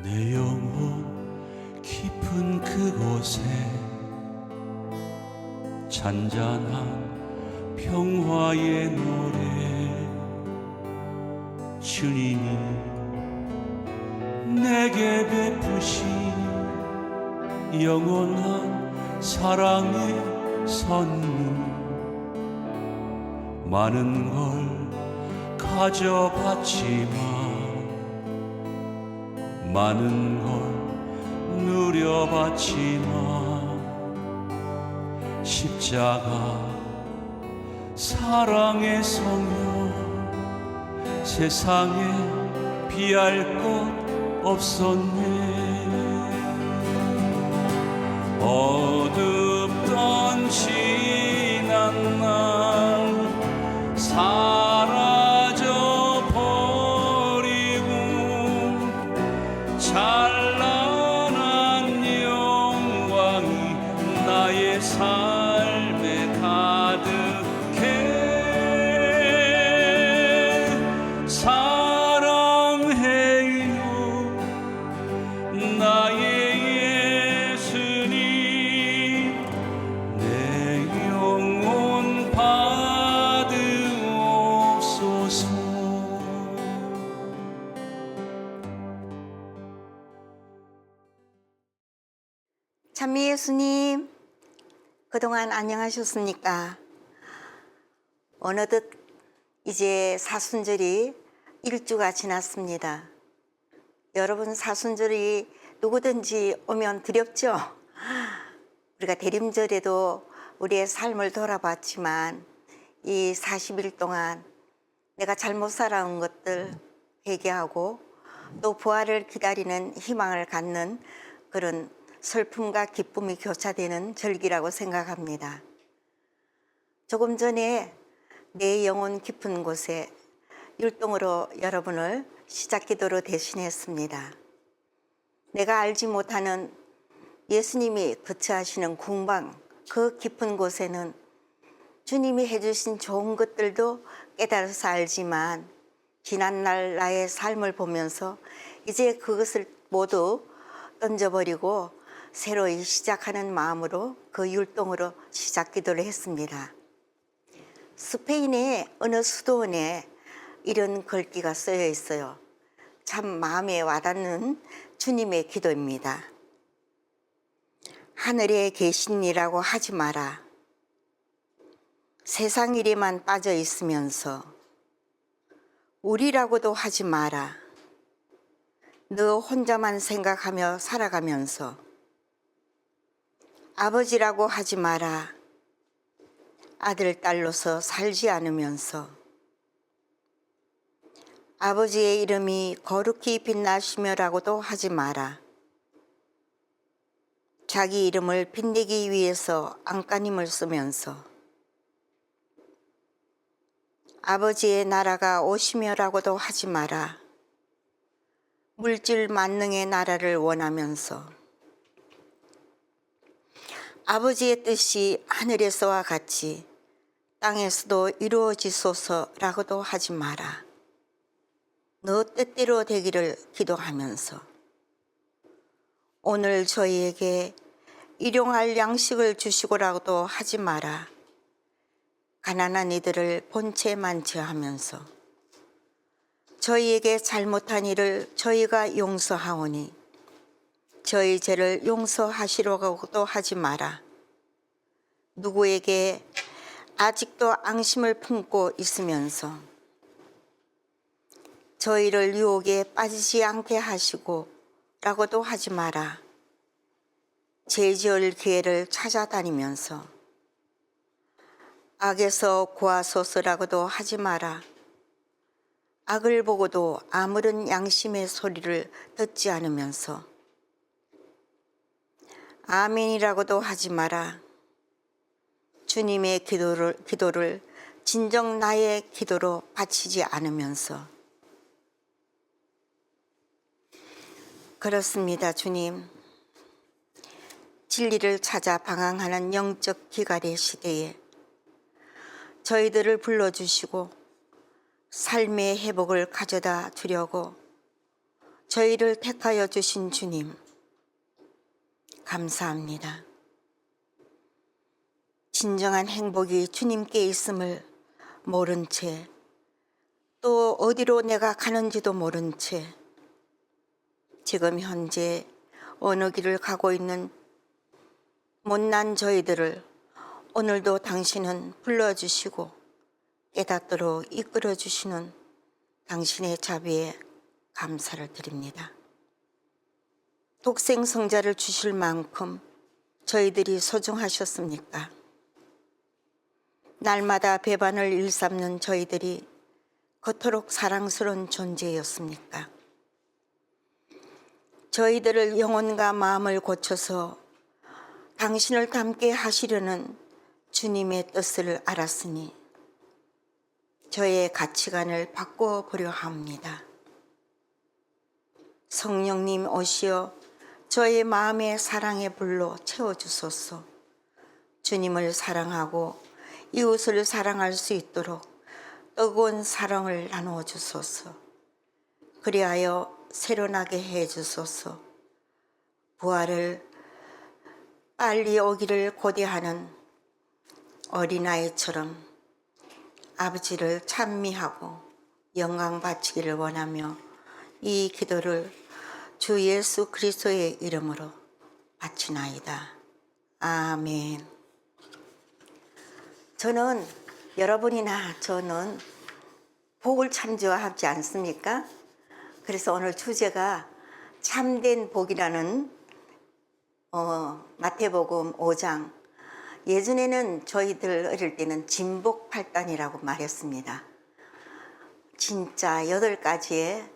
내 영혼 깊은 그곳에 잔잔한 평화의 노래, 주님이 내게 베푸신 영원한 사랑의 선물, 많은 걸 가져봤지만 많은 걸 누려봤지만 십자가 사랑의 성령, 세상에 비할 것 없었네. 어둡던 지난 날 사라져 버리고 찬란한 영광이 나의 삶에 가득해. 사랑해요 나의 예수님, 내 영혼 받으옵소서. 찬미 예수님, 그동안 안녕하셨습니까? 어느덧 이제 사순절이 1주가 지났습니다. 여러분, 사순절이 누구든지 오면 두렵죠? 우리가 대림절에도 우리의 삶을 돌아봤지만 이 40일 동안 내가 잘못 살아온 것들 회개하고 또 부활을 기다리는 희망을 갖는 그런 슬픔과 기쁨이 교차되는 절기라고 생각합니다. 조금 전에 내 영혼 깊은 곳에 율동으로 여러분을 시작 기도로 대신했습니다. 내가 알지 못하는 예수님이 거처하시는 궁방, 그 깊은 곳에는 주님이 해주신 좋은 것들도 깨달아서 알지만 지난날 나의 삶을 보면서 이제 그것을 모두 던져버리고 새로이 시작하는 마음으로 그 율동으로 시작 기도를 했습니다. 스페인의 어느 수도원에 이런 글귀가 쓰여 있어요. 참 마음에 와닿는 주님의 기도입니다. 하늘에 계신 이라고 하지 마라. 세상 일에만 빠져 있으면서 우리라고도 하지 마라. 너 혼자만 생각하며 살아가면서 아버지라고 하지 마라. 아들, 딸로서 살지 않으면서 아버지의 이름이 거룩히 빛나시며라고도 하지 마라. 자기 이름을 빛내기 위해서 안간힘을 쓰면서 아버지의 나라가 오시며라고도 하지 마라. 물질 만능의 나라를 원하면서 아버지의 뜻이 하늘에서와 같이 땅에서도 이루어지소서라고도 하지 마라. 너 뜻대로 되기를 기도하면서 오늘 저희에게 일용할 양식을 주시고라고도 하지 마라. 가난한 이들을 본체 만취하면서 저희에게 잘못한 일을 저희가 용서하오니 저희 죄를 용서하시려고도 하지 마라. 누구에게 아직도 앙심을 품고 있으면서 저희를 유혹에 빠지지 않게 하시고 라고도 하지 마라. 죄 지을 기회를 찾아다니면서 악에서 구하소서라고도 하지 마라. 악을 보고도 아무런 양심의 소리를 듣지 않으면서 아멘이라고도 하지 마라. 주님의 기도를 진정 나의 기도로 바치지 않으면서 그렇습니다, 주님. 진리를 찾아 방황하는 영적 기갈의 시대에 저희들을 불러주시고 삶의 회복을 가져다 주려고 저희를 택하여 주신 주님, 감사합니다. 진정한 행복이 주님께 있음을 모른 채, 또 어디로 내가 가는지도 모른 채 지금 현재 어느 길을 가고 있는 못난 저희들을 오늘도 당신은 불러주시고 깨닫도록 이끌어주시는 당신의 자비에 감사를 드립니다. 독생 성자를 주실 만큼 저희들이 소중하셨습니까? 날마다 배반을 일삼는 저희들이 그토록 사랑스러운 존재였습니까? 저희들을 영혼과 마음을 고쳐서 당신을 닮게 하시려는 주님의 뜻을 알았으니 저의 가치관을 바꿔보려 합니다. 성령님 오시어 저의 마음의 사랑의 불로 채워주소서. 주님을 사랑하고 이웃을 사랑할 수 있도록 뜨거운 사랑을 나누어 주소서. 그리하여 새로 나게 해 주소서. 부활을 빨리 오기를 고대하는 어린아이처럼 아버지를 찬미하고 영광 바치기를 원하며 이 기도를 주 예수 그리스도의 이름으로 바치나이다. 아멘. 저는 여러분이나 저는 복을 참 좋아하지 않습니까? 그래서 오늘 주제가 참된 복이라는 마태복음 5장. 예전에는 저희들 어릴 때는 진복8단이라고 말했습니다. 진짜 8가지의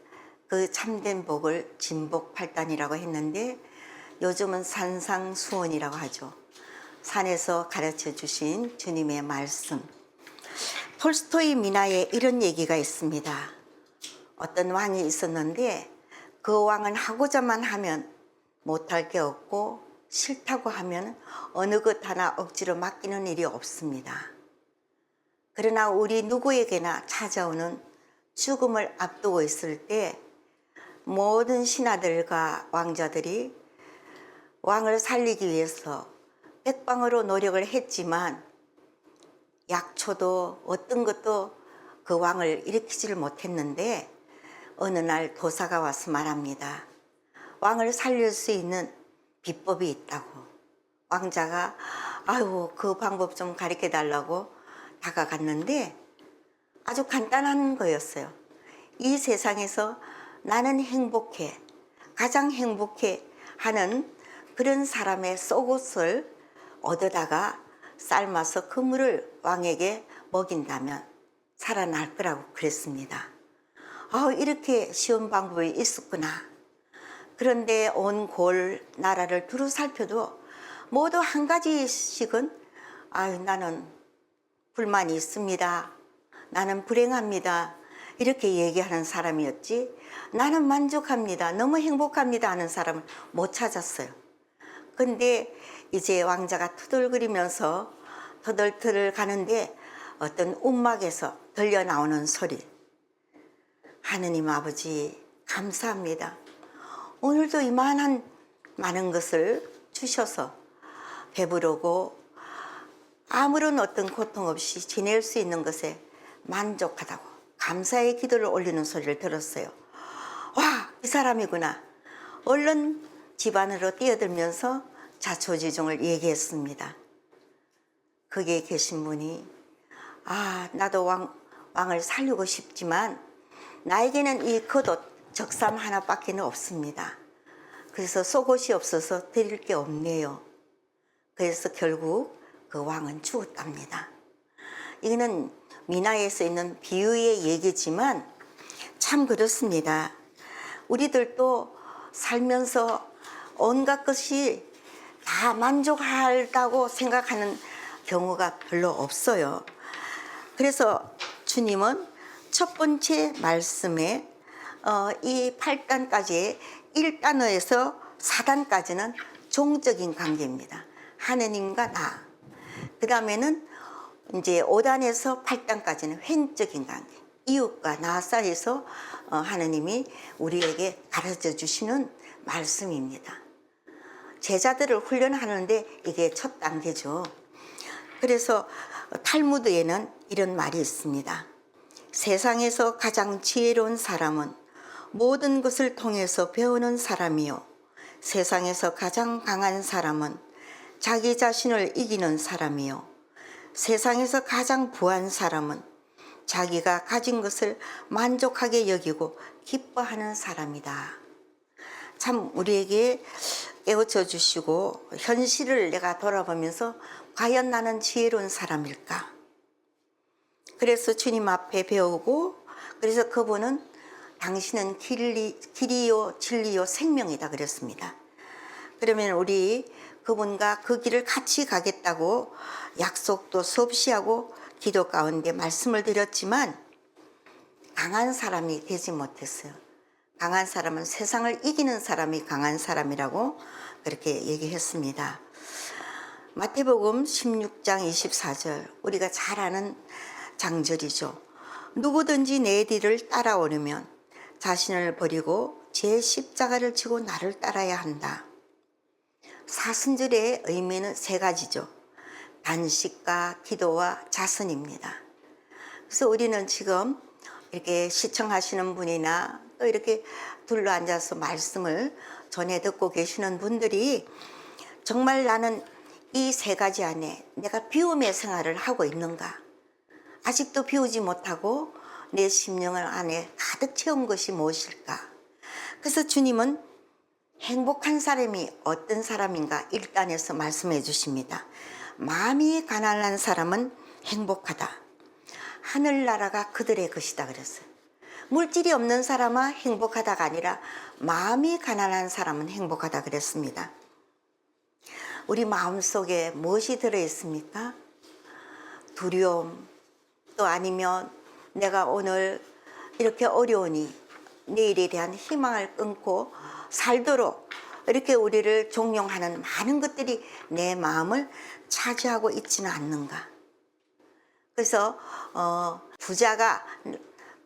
그 참된 복을 진복8단이라고 했는데 요즘은 산상수훈이라고 하죠. 산에서 가르쳐 주신 주님의 말씀. 톨스토이 미나에 이런 얘기가 있습니다. 어떤 왕이 있었는데 그 왕은 하고자만 하면 못할 게 없고 싫다고 하면 어느 것 하나 억지로 맡기는 일이 없습니다. 그러나 우리 누구에게나 찾아오는 죽음을 앞두고 있을 때 모든 신하들과 왕자들이 왕을 살리기 위해서 백방으로 노력을 했지만 약초도 어떤 것도 그 왕을 일으키지를 못했는데 어느 날 도사가 와서 말합니다. 왕을 살릴 수 있는 비법이 있다고. 왕자가 아유 그 방법 좀 가르쳐 달라고 다가갔는데 아주 간단한 거였어요. 이 세상에서 나는 행복해, 가장 행복해 하는 그런 사람의 속옷을 얻어다가 삶아서 그 물을 왕에게 먹인다면 살아날 거라고 그랬습니다. 이렇게 쉬운 방법이 있었구나. 그런데 온 골 나라를 두루 살펴도 모두 한 가지씩은 나는 불만이 있습니다. 나는 불행합니다. 이렇게 얘기하는 사람이었지 나는 만족합니다. 너무 행복합니다 하는 사람을 못 찾았어요. 근데 이제 왕자가 투덜거리면서 터덜터덜 가는데 어떤 움막에서 들려 나오는 소리. 하느님 아버지 감사합니다. 오늘도 이만한 많은 것을 주셔서 배부르고 아무런 어떤 고통 없이 지낼 수 있는 것에 만족하다고 감사의 기도를 올리는 소리를 들었어요. 와, 이 사람이구나. 얼른 집 안으로 뛰어들면서 자초지종을 얘기했습니다. 거기에 계신 분이 나도 왕을 살리고 싶지만 나에게는 이 겉옷 적삼 하나밖에 없습니다. 그래서 속옷이 없어서 드릴 게 없네요. 그래서 결국 그 왕은 죽었답니다. 이거는 미나에서 있는 비유의 얘기지만 참 그렇습니다. 우리들도 살면서 온갖 것이 다 만족하다고 생각하는 경우가 별로 없어요. 그래서 주님은 첫 번째 말씀에 이 8단까지의 1단어에서 4단까지는 종적인 관계입니다. 하느님과 나. 그 다음에는 이제 5단에서 8단까지는 횡적인 관계. 이웃과 나 사이에서 하느님이 우리에게 가르쳐 주시는 말씀입니다. 제자들을 훈련하는데 이게 첫 단계죠. 그래서 탈무드에는 이런 말이 있습니다. 세상에서 가장 지혜로운 사람은 모든 것을 통해서 배우는 사람이요. 세상에서 가장 강한 사람은 자기 자신을 이기는 사람이요. 세상에서 가장 부한 사람은 자기가 가진 것을 만족하게 여기고 기뻐하는 사람이다. 참 우리에게 깨우쳐 주시고 현실을 내가 돌아보면서 과연 나는 지혜로운 사람일까? 그래서 주님 앞에 배우고, 그래서 그분은 당신은 길이요 진리요 생명이다 그랬습니다. 그러면 우리 그분과 그 길을 같이 가겠다고 약속도 수없이 하고 기도 가운데 말씀을 드렸지만 강한 사람이 되지 못했어요. 강한 사람은 세상을 이기는 사람이 강한 사람이라고 그렇게 얘기했습니다. 마태복음 16장 24절, 우리가 잘 아는 장절이죠. 누구든지 내 뒤를 따라오려면 자신을 버리고 제 십자가를 지고 나를 따라야 한다. 사순절의 의미는 세 가지죠. 단식과 기도와 자선입니다. 그래서 우리는 지금 이렇게 시청하시는 분이나 또 이렇게 둘러앉아서 말씀을 전해 듣고 계시는 분들이 정말 나는 이 세 가지 안에 내가 비움의 생활을 하고 있는가? 아직도 비우지 못하고 내 심령을 안에 가득 채운 것이 무엇일까? 그래서 주님은 행복한 사람이 어떤 사람인가 1단에서 말씀해 주십니다. 마음이 가난한 사람은 행복하다. 하늘나라가 그들의 것이다 그랬어요. 물질이 없는 사람은 행복하다가 아니라 마음이 가난한 사람은 행복하다 그랬습니다. 우리 마음속에 무엇이 들어있습니까? 두려움, 또 아니면 내가 오늘 이렇게 어려우니 내일에 대한 희망을 끊고 살도록 이렇게 우리를 종용하는 많은 것들이 내 마음을 차지하고 있지는 않는가. 그래서 부자가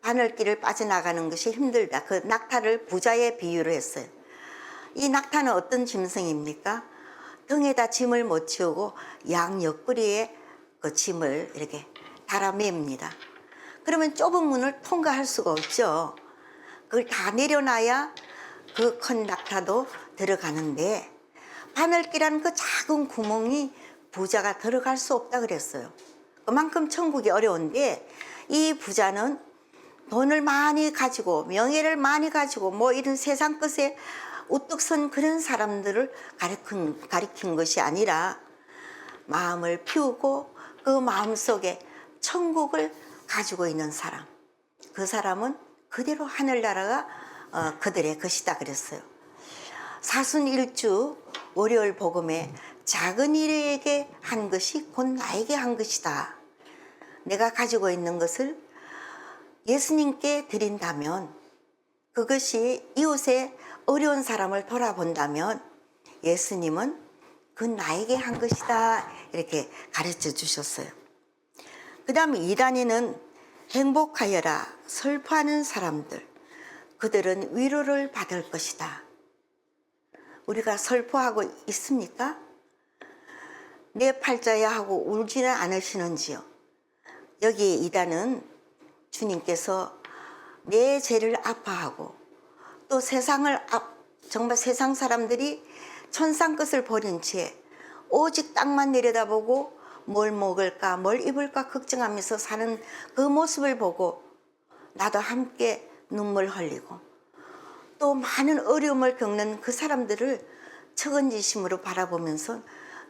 바늘길을 빠져나가는 것이 힘들다. 그 낙타를 부자의 비유로 했어요. 이 낙타는 어떤 짐승입니까? 등에다 짐을 못 채우고 양 옆구리에 그 짐을 이렇게 달아맵니다. 그러면 좁은 문을 통과할 수가 없죠. 그걸 다 내려놔야 그 큰 낙타도 들어가는데 바늘길한 그 작은 구멍이 부자가 들어갈 수 없다 그랬어요. 그만큼 천국이 어려운데 이 부자는 돈을 많이 가지고 명예를 많이 가지고 뭐 이런 세상 것에 우뚝 선 그런 사람들을 가리킨 것이 아니라 마음을 피우고 그 마음속에 천국을 가지고 있는 사람, 그 사람은 그대로 하늘나라가 그들의 것이다 그랬어요. 사순일주 월요일 복음에 작은 이에게 한 것이 곧 나에게 한 것이다. 내가 가지고 있는 것을 예수님께 드린다면, 그것이 이웃의 어려운 사람을 돌아본다면 예수님은 그 나에게 한 것이다 이렇게 가르쳐 주셨어요. 그 다음 2단에는 행복하여라 슬퍼하는 사람들, 그들은 위로를 받을 것이다. 우리가 슬퍼하고 있습니까? 내 팔자야 하고 울지는 않으시는지요? 여기 2단은 주님께서 내 죄를 아파하고 또 정말 세상 사람들이 천상 것을 버린 채 오직 땅만 내려다보고 뭘 먹을까 뭘 입을까 걱정하면서 사는 그 모습을 보고 나도 함께 눈물 흘리고 또 많은 어려움을 겪는 그 사람들을 측은지심으로 바라보면서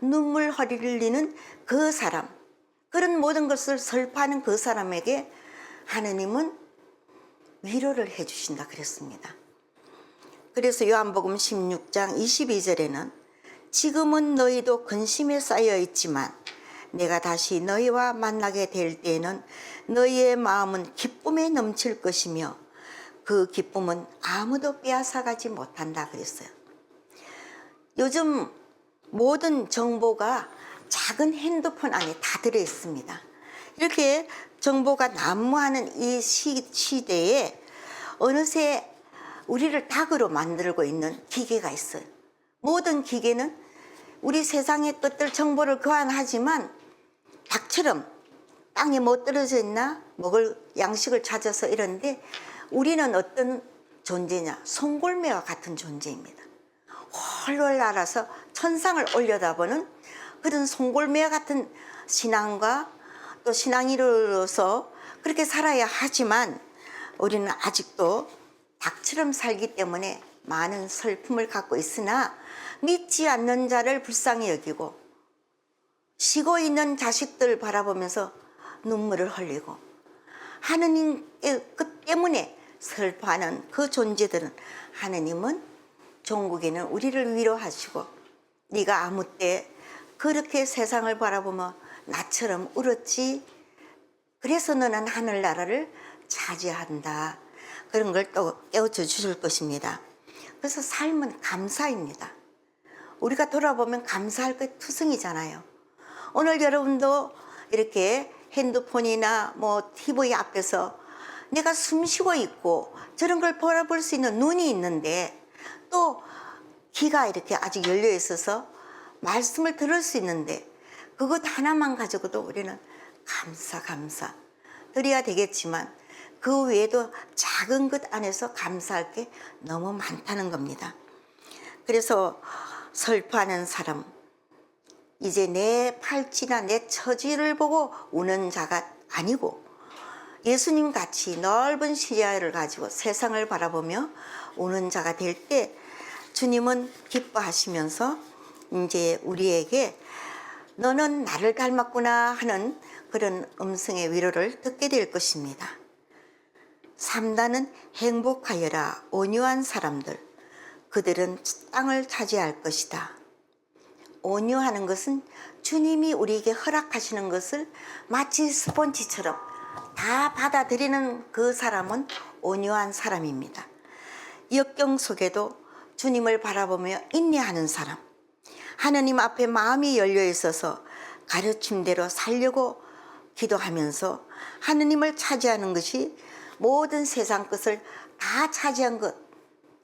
눈물 흘리는 그 사람, 그런 모든 것을 슬퍼하는 그 사람에게 하느님은 위로를 해주신다 그랬습니다. 그래서 요한복음 16장 22절에는 지금은 너희도 근심에 쌓여 있지만 내가 다시 너희와 만나게 될 때에는 너희의 마음은 기쁨에 넘칠 것이며 그 기쁨은 아무도 빼앗아가지 못한다 그랬어요. 요즘 모든 정보가 작은 핸드폰 안에 다 들어 있습니다. 이렇게 정보가 난무하는 이 시대에 어느새 우리를 닭으로 만들고 있는 기계가 있어요. 모든 기계는 우리 세상의 것들 정보를 교환하지만 닭처럼 땅에 뭐 떨어져 있나 먹을 양식을 찾아서 이러는데 우리는 어떤 존재냐? 송골매와 같은 존재입니다. 홀로 날아서 천상을 올려다보는 그런 송골매와 같은 신앙과 또 신앙인으로서 그렇게 살아야 하지만 우리는 아직도 닭처럼 살기 때문에 많은 슬픔을 갖고 있으나 믿지 않는 자를 불쌍히 여기고 쉬고 있는 자식들 바라보면서 눈물을 흘리고 하느님의 그 때문에 슬퍼하는 그 존재들은 하느님은 종국에는 우리를 위로하시고 네가 아무 때 그렇게 세상을 바라보며 나처럼 울었지 그래서 너는 하늘나라를 차지한다 그런 걸 또 깨우쳐 주실 것입니다. 그래서 삶은 감사입니다. 우리가 돌아보면 감사할 것 투성이잖아요. 오늘 여러분도 이렇게 핸드폰이나 뭐 TV 앞에서 내가 숨 쉬고 있고 저런 걸 바라볼 수 있는 눈이 있는데 또 귀가 이렇게 아직 열려 있어서 말씀을 들을 수 있는데 그것 하나만 가지고도 우리는 감사 드려야 되겠지만 그 외에도 작은 것 안에서 감사할 게 너무 많다는 겁니다. 그래서 슬퍼하는 사람 이제 내 팔찌나 내 처지를 보고 우는 자가 아니고 예수님 같이 넓은 시야를 가지고 세상을 바라보며 우는 자가 될 때 주님은 기뻐하시면서 이제 우리에게 너는 나를 닮았구나 하는 그런 음성의 위로를 듣게 될 것입니다. 3단은 행복하여라 온유한 사람들 그들은 땅을 차지할 것이다. 온유하는 것은 주님이 우리에게 허락하시는 것을 마치 스펀지처럼 다 받아들이는 그 사람은 온유한 사람입니다. 역경 속에도 주님을 바라보며 인내하는 사람 하느님 앞에 마음이 열려 있어서 가르침대로 살려고 기도하면서 하느님을 차지하는 것이 모든 세상 것을 다 차지한 것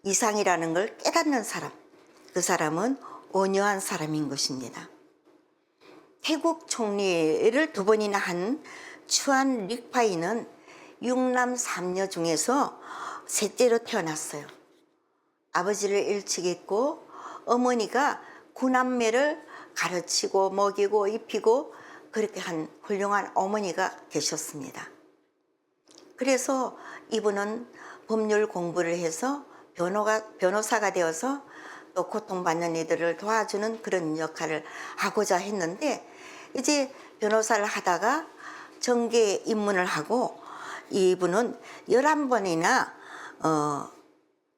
이상이라는 걸 깨닫는 사람 그 사람은 온유한 사람인 것입니다. 태국 총리를 2번이나 한 추안 릭파이는 6남 3녀 중에서 셋째로 태어났어요. 아버지를 일찍 잊고 어머니가 9남매를 가르치고 먹이고 입히고 그렇게 한 훌륭한 어머니가 계셨습니다. 그래서 이분은 법률 공부를 해서 변호사가 되어서 또 고통받는 이들을 도와주는 그런 역할을 하고자 했는데 이제 변호사를 하다가 정계에 입문을 하고 이분은 11번이나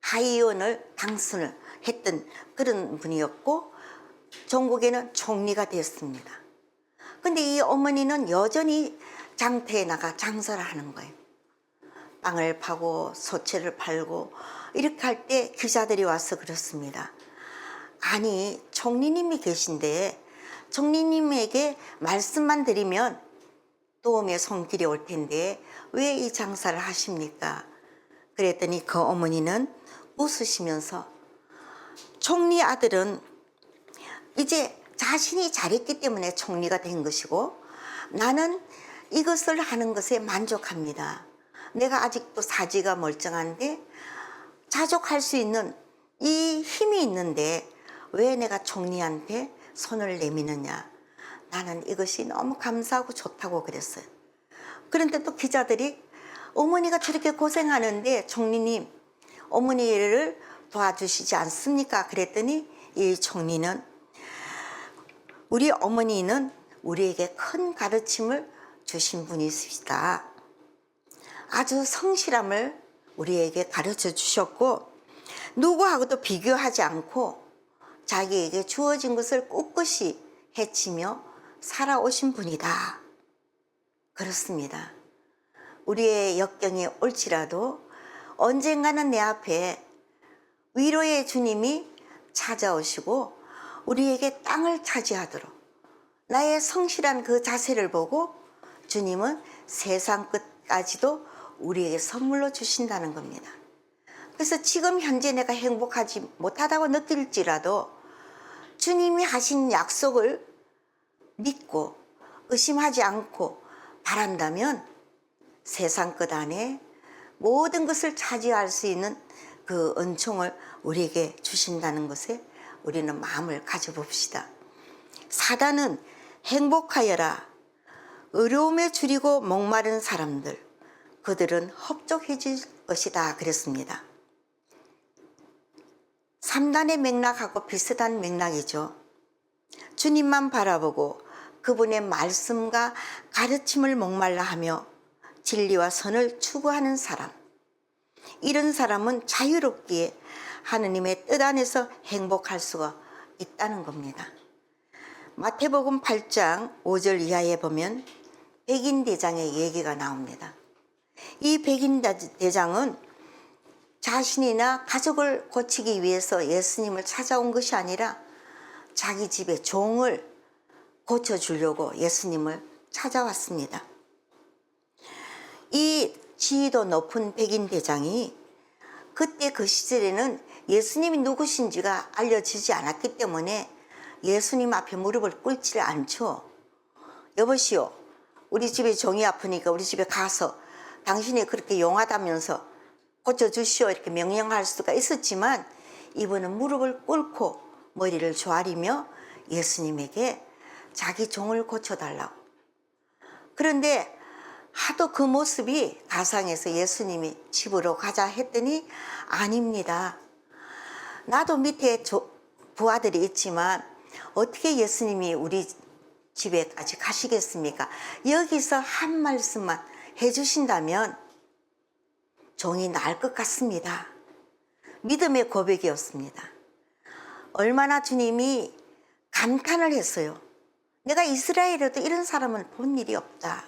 하의원을 당선을 했던 그런 분이었고 전국에는 총리가 됐습니다. 근데 이 어머니는 여전히 장터에 나가 장사를 하는 거예요. 빵을 파고 소채를 팔고 이렇게 할 때 기자들이 와서 그렇습니다. 아니 총리님이 계신데 총리님에게 말씀만 드리면 도움의 손길이 올 텐데 왜 이 장사를 하십니까? 그랬더니 그 어머니는 웃으시면서 총리 아들은 이제 자신이 잘했기 때문에 총리가 된 것이고 나는 이것을 하는 것에 만족합니다. 내가 아직도 사지가 멀쩡한데 자족할 수 있는 이 힘이 있는데 왜 내가 총리한테 손을 내미느냐. 나는 이것이 너무 감사하고 좋다고 그랬어요. 그런데 또 기자들이 어머니가 저렇게 고생하는데 총리님 어머니를 도와주시지 않습니까? 그랬더니 이 총리는 우리 어머니는 우리에게 큰 가르침을 주신 분이시다. 아주 성실함을 우리에게 가르쳐 주셨고 누구하고도 비교하지 않고 자기에게 주어진 것을 꿋꿋이 해치며 살아오신 분이다. 그렇습니다. 우리의 역경이 올지라도 언젠가는 내 앞에 위로의 주님이 찾아오시고 우리에게 땅을 차지하도록 나의 성실한 그 자세를 보고 주님은 세상 끝까지도 우리에게 선물로 주신다는 겁니다. 그래서 지금 현재 내가 행복하지 못하다고 느낄지라도 주님이 하신 약속을 믿고 의심하지 않고 바란다면 세상 끝 안에 모든 것을 차지할 수 있는 그 은총을 우리에게 주신다는 것에 우리는 마음을 가져봅시다. 사단은 행복하여라, 어려움에 줄이고 목마른 사람들, 그들은 흡족해질 것이다 그랬습니다. 3단의 맥락하고 비슷한 맥락이죠. 주님만 바라보고 그분의 말씀과 가르침을 목말라 하며 진리와 선을 추구하는 사람, 이런 사람은 자유롭기에 하느님의 뜻 안에서 행복할 수가 있다는 겁니다. 마태복음 8장 5절 이하에 보면 백인대장의 얘기가 나옵니다. 이 백인대장은 자신이나 가족을 고치기 위해서 예수님을 찾아온 것이 아니라 자기 집의 종을 고쳐주려고 예수님을 찾아왔습니다. 이 지위도 높은 백인대장이 그때 그 시절에는 예수님이 누구신지가 알려지지 않았기 때문에 예수님 앞에 무릎을 꿇지를 않죠. 여보시오, 우리 집에 종이 아프니까 우리 집에 가서 당신이 그렇게 용하다면서 고쳐주시오 이렇게 명령할 수가 있었지만 이분은 무릎을 꿇고 머리를 조아리며 예수님에게 자기 종을 고쳐달라고. 그런데 하도 그 모습이 가상해서 예수님이 집으로 가자 했더니 아닙니다. 나도 밑에 부하들이 있지만 어떻게 예수님이 우리 집에까지 가시겠습니까? 여기서 한 말씀만 해주신다면 종이 나을 것 같습니다. 믿음의 고백이었습니다. 얼마나 주님이 감탄을 했어요. 내가 이스라엘에도 이런 사람은 본 일이 없다.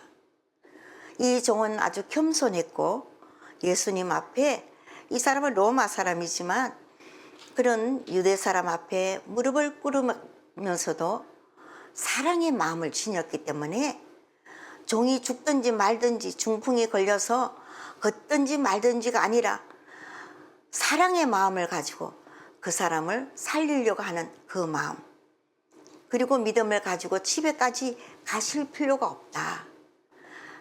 이 종은 아주 겸손했고 예수님 앞에, 이 사람은 로마 사람이지만 그런 유대 사람 앞에 무릎을 꿇으면서도 사랑의 마음을 지녔기 때문에 종이 죽든지 말든지 중풍에 걸려서 걷든지 말든지가 아니라 사랑의 마음을 가지고 그 사람을 살리려고 하는 그 마음, 그리고 믿음을 가지고 집에까지 가실 필요가 없다.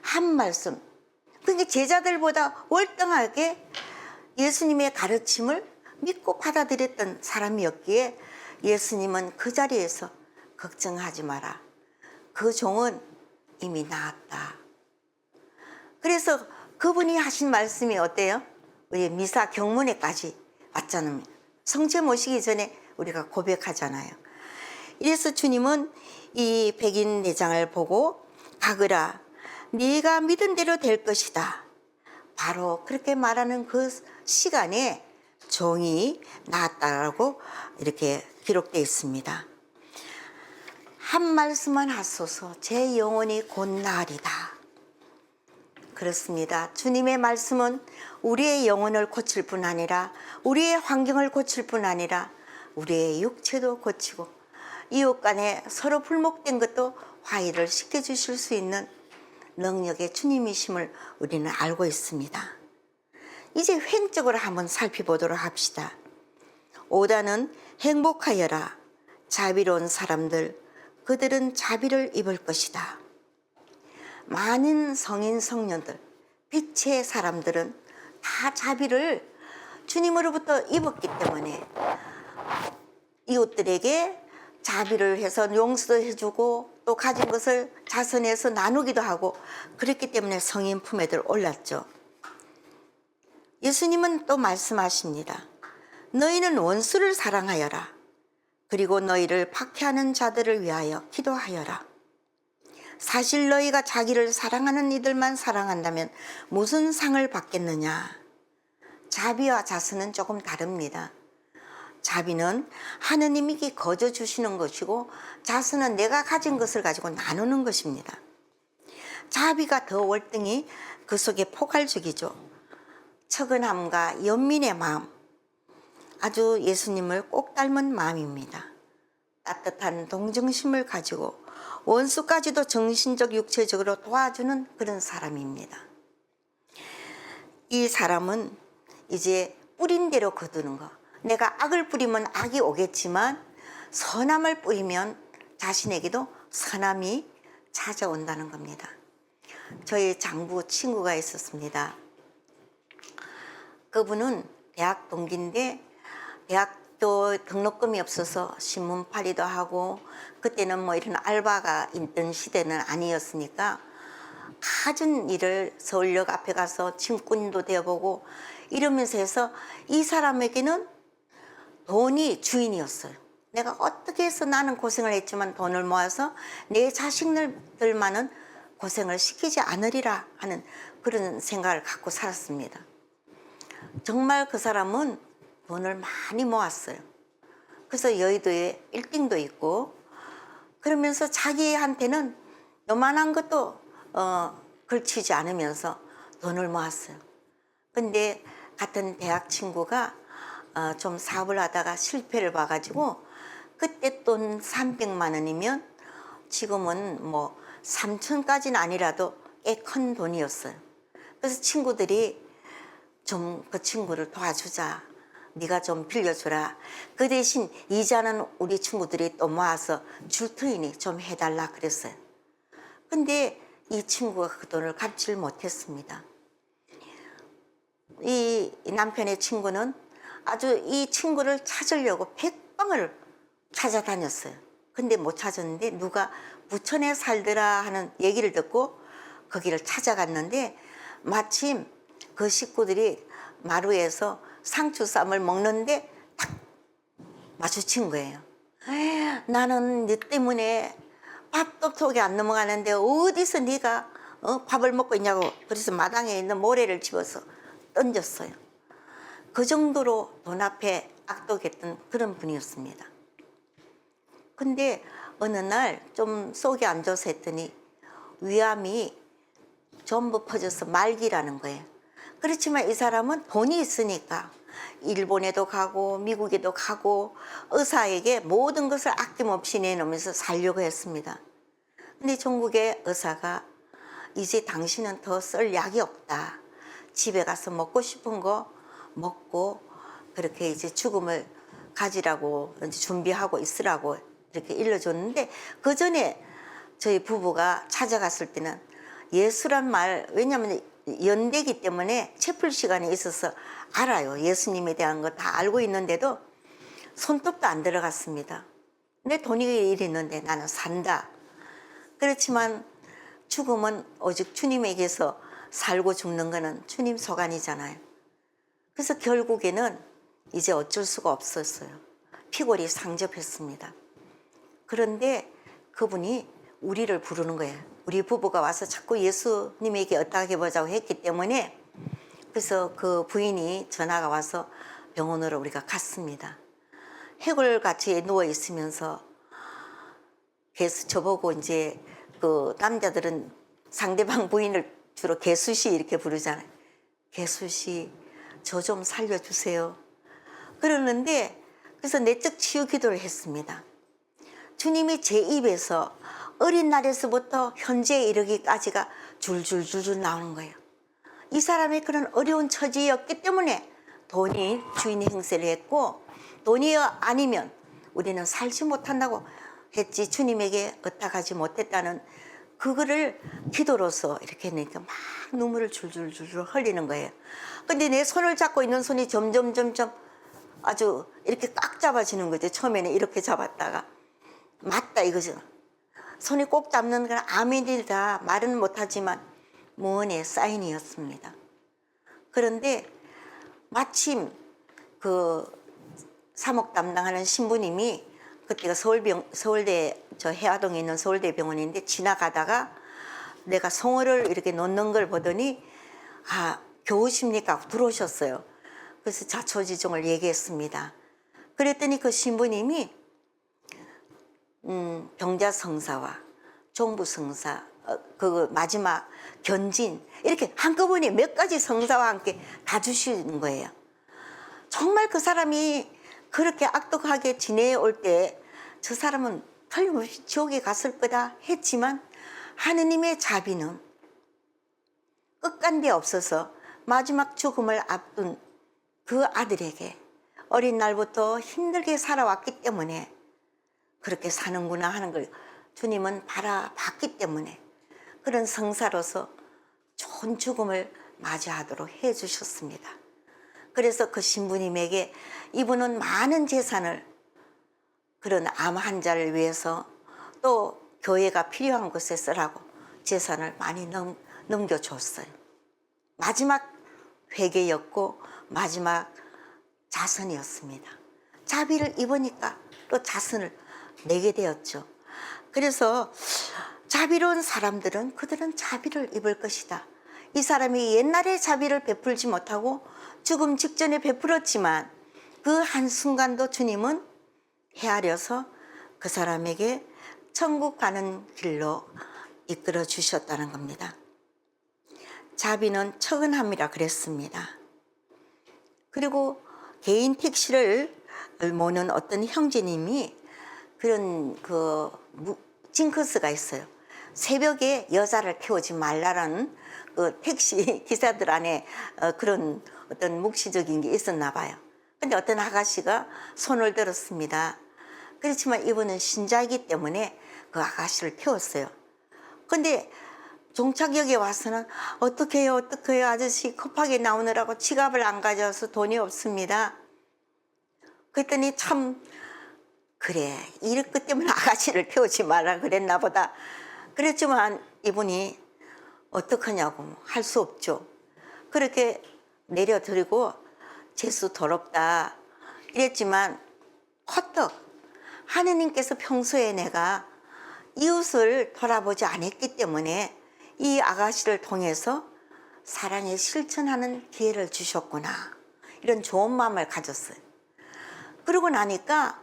한 말씀, 그게 제자들보다 월등하게 예수님의 가르침을 믿고 받아들였던 사람이었기에 예수님은 그 자리에서 걱정하지 마라, 그 종은 이미 나았다. 그래서 그분이 하신 말씀이 어때요? 우리 미사 경문회까지 왔잖아요. 성체 모시기 전에 우리가 고백하잖아요. 이래서 주님은 이 백인 내장을 보고 가거라, 네가 믿은 대로 될 것이다. 바로 그렇게 말하는 그 시간에 종이 나았다라고 이렇게 기록되어 있습니다. 한 말씀만 하소서, 제 영혼이 곧 나으리다. 그렇습니다. 주님의 말씀은 우리의 영혼을 고칠 뿐 아니라 우리의 환경을 고칠 뿐 아니라 우리의 육체도 고치고 이웃 간에 서로 불목된 것도 화해를 시켜주실 수 있는 능력의 주님이심을 우리는 알고 있습니다. 이제 횡적으로 한번 살펴보도록 합시다. 5단은 행복하여라, 자비로운 사람들, 그들은 자비를 입을 것이다. 많은 성인 성녀들, 빛의 사람들은 다 자비를 주님으로부터 입었기 때문에 이웃들에게 자비를 해서 용서도 해주고 또 가진 것을 자선해서 나누기도 하고 그랬기 때문에 성인 품에들 올랐죠. 예수님은 또 말씀하십니다. 너희는 원수를 사랑하여라. 그리고 너희를 박해하는 자들을 위하여 기도하여라. 사실 너희가 자기를 사랑하는 이들만 사랑한다면 무슨 상을 받겠느냐. 자비와 자선은 조금 다릅니다. 자비는 하느님이 거저 주시는 것이고 자선은 내가 가진 것을 가지고 나누는 것입니다. 자비가 더 월등히 그 속에 포괄적이죠. 처근함과 연민의 마음, 아주 예수님을 꼭 닮은 마음입니다. 따뜻한 동정심을 가지고 원수까지도 정신적 육체적으로 도와주는 그런 사람입니다. 이 사람은 이제 뿌린 대로 거두는 거. 내가 악을 뿌리면 악이 오겠지만 선함을 뿌리면 자신에게도 선함이 찾아온다는 겁니다. 저희 장부 친구가 있었습니다. 그분은 대학 동기인데 대학도 등록금이 없어서 신문팔이도 하고, 그때는 뭐 이런 알바가 있던 시대는 아니었으니까 갖은 일을 서울역 앞에 가서 짐꾼도 되어보고 이러면서 해서 이 사람에게는 돈이 주인이었어요. 내가 어떻게 해서 나는 고생을 했지만 돈을 모아서 내 자식들만은 고생을 시키지 않으리라 하는 그런 생각을 갖고 살았습니다. 정말 그 사람은 돈을 많이 모았어요. 그래서 여의도에 빌딩도 있고, 그러면서 자기한테는 요만한 것도 걸치지 않으면서 돈을 모았어요. 근데 같은 대학 친구가 좀 사업을 하다가 실패를 봐가지고 그때 돈 300만 원이면 지금은 뭐 3천까지는 아니라도 꽤 큰 돈이었어요. 그래서 친구들이 좀 그 친구를 도와주자, 네가 좀 빌려주라, 그 대신 이자는 우리 친구들이 또 모아서 줄 테니 좀 해달라 그랬어요. 근데 이 친구가 그 돈을 갚지를 못했습니다. 이 남편의 친구는 아주 이 친구를 찾으려고 백방을 찾아다녔어요. 근데 못 찾았는데 누가 부천에 살더라 하는 얘기를 듣고 거기를 찾아갔는데 마침 그 식구들이 마루에서 상추쌈을 먹는데 딱 마주친 거예요. 나는 네 때문에 밥도 속에 안 넘어가는데 어디서 네가 밥을 먹고 있냐고. 그래서 마당에 있는 모래를 집어서 던졌어요. 그 정도로 돈 앞에 악독했던 그런 분이었습니다. 근데 어느 날 좀 속이 안 좋아서 했더니 위암이 전부 퍼져서 말기라는 거예요. 그렇지만 이 사람은 돈이 있으니까 일본에도 가고 미국에도 가고 의사에게 모든 것을 아낌없이 내놓으면서 살려고 했습니다. 근데 전국의 의사가 이제 당신은 더 쓸 약이 없다. 집에 가서 먹고 싶은 거 먹고 그렇게 이제 죽음을 가지라고 준비하고 있으라고 이렇게 일러줬는데, 그 전에 저희 부부가 찾아갔을 때는 예수란 말, 왜냐하면 연대기 때문에 채플 시간이 있어서 알아요. 예수님에 대한 거 다 알고 있는데도 손톱도 안 들어갔습니다. 내 돈이 이랬는데 나는 산다. 그렇지만 죽음은 오직 주님에게서 살고 죽는 거는 주님 소관이잖아요. 그래서 결국에는 이제 어쩔 수가 없었어요. 피골이 상접했습니다. 그런데 그분이 우리를 부르는 거예요. 우리 부부가 와서 자꾸 예수님에게 어떻게 해보자고 했기 때문에, 그래서 그 부인이 전화가 와서 병원으로 우리가 갔습니다. 해골같이 누워 있으면서 계속 저보고 이제 그 남자들은 상대방 부인을 주로 개수씨 이렇게 부르잖아요. 개수씨 저 좀 살려주세요. 그러는데 그래서 내적 치유 기도를 했습니다. 주님이 제 입에서 어린 날에서부터 현재에 이르기까지가 줄줄줄줄 나오는 거예요. 이 사람이 그런 어려운 처지였기 때문에 돈이 주인 행세를 했고, 돈이 아니면 우리는 살지 못한다고 했지 주님에게 의탁하지 못했다는 그거를 기도로서 이렇게 했으니까 막 눈물을 줄줄줄 흘리는 거예요. 근데 내 손을 잡고 있는 손이 점점 아주 이렇게 꽉 잡아지는 거죠. 처음에는 이렇게 잡았다가 맞다 이거죠. 손이 꼭 잡는 건 아멘이다 말은 못하지만 무언의 사인이었습니다. 그런데 마침 그 사목 담당하는 신부님이, 그때가 서울대 저 해화동에 있는 서울대 병원인데, 지나가다가 내가 송어를 이렇게 놓는 걸 보더니 교우십니까 하고 들어오셨어요. 그래서 자초지종을 얘기했습니다. 그랬더니 그 신부님이 병자성사와 종부성사 그 마지막 견진 이렇게 한꺼번에 몇 가지 성사와 함께 다 주시는 거예요. 정말 그 사람이 그렇게 악독하게 지내올 때 저 사람은 틀림없이 지옥에 갔을 거다 했지만 하느님의 자비는 끝간데 없어서 마지막 죽음을 앞둔 그 아들에게 어린 날부터 힘들게 살아왔기 때문에 그렇게 사는구나 하는 걸 주님은 바라봤기 때문에 그런 성사로서 좋은 죽음을 맞이하도록 해주셨습니다. 그래서 그 신부님에게 이분은 많은 재산을 그런 암 환자를 위해서 또 교회가 필요한 곳에 쓰라고 재산을 많이 넘겨줬어요. 마지막 회개였고 마지막 자선이었습니다. 자비를 입으니까 또 자선을 내게 되었죠. 그래서 자비로운 사람들은 그들은 자비를 입을 것이다. 이 사람이 옛날에 자비를 베풀지 못하고 죽음 직전에 베풀었지만 그 한순간도 주님은 헤아려서 그 사람에게 천국 가는 길로 이끌어 주셨다는 겁니다. 자비는 처근함이라 그랬습니다. 그리고 개인 택시를 모는 어떤 형제님이 그런 징크스가 있어요. 새벽에 여자를 태우지 말라라는 그 택시 기사들 안에 그런 어떤 묵시적인 게 있었나 봐요. 근데 어떤 아가씨가 손을 들었습니다. 그렇지만 이분은 신자이기 때문에 그 아가씨를 태웠어요. 근데 종착역에 와서는 어떻게 해요 아저씨 급하게 나오느라고 지갑을 안 가져와서 돈이 없습니다. 그랬더니 참 그래 이럴 것 때문에 아가씨를 태우지 마라 그랬나 보다. 그랬지만 이분이 어떡하냐고 할 수 없죠. 그렇게 내려드리고 재수 더럽다 이랬지만 헛떡 하느님께서 평소에 내가 이웃을 돌아보지 않았기 때문에 이 아가씨를 통해서 사랑에 실천하는 기회를 주셨구나 이런 좋은 마음을 가졌어요. 그러고 나니까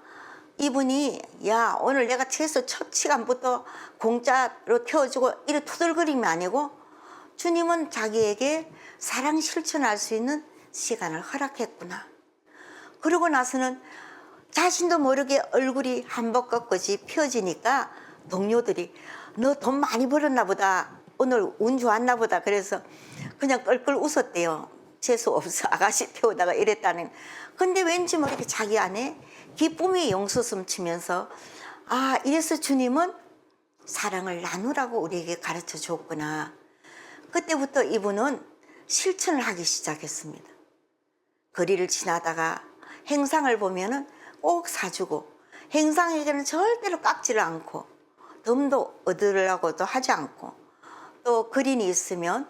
이분이 야 오늘 내가 최소 첫 시간부터 공짜로 태워주고 이래 투덜거림이 아니고 주님은 자기에게 사랑 실천할 수 있는 시간을 허락했구나. 그러고 나서는 자신도 모르게 얼굴이 한벅꺾듯이 펴지니까 동료들이 너 돈 많이 벌었나 보다 오늘 운 좋았나 보다 그래서 그냥 껄껄 웃었대요. 재수 없어 아가씨 태우다가 이랬다는. 근데 왠지 모르게 자기 안에 기쁨이 용솟음 치면서 아 이래서 주님은 사랑을 나누라고 우리에게 가르쳐 줬구나. 그때부터 이분은 실천을 하기 시작했습니다. 거리를 지나다가 행상을 보면은 꼭 사주고 행상에게는 절대로 깎지를 않고 덤도 얻으려고도 하지 않고 또 거린이 있으면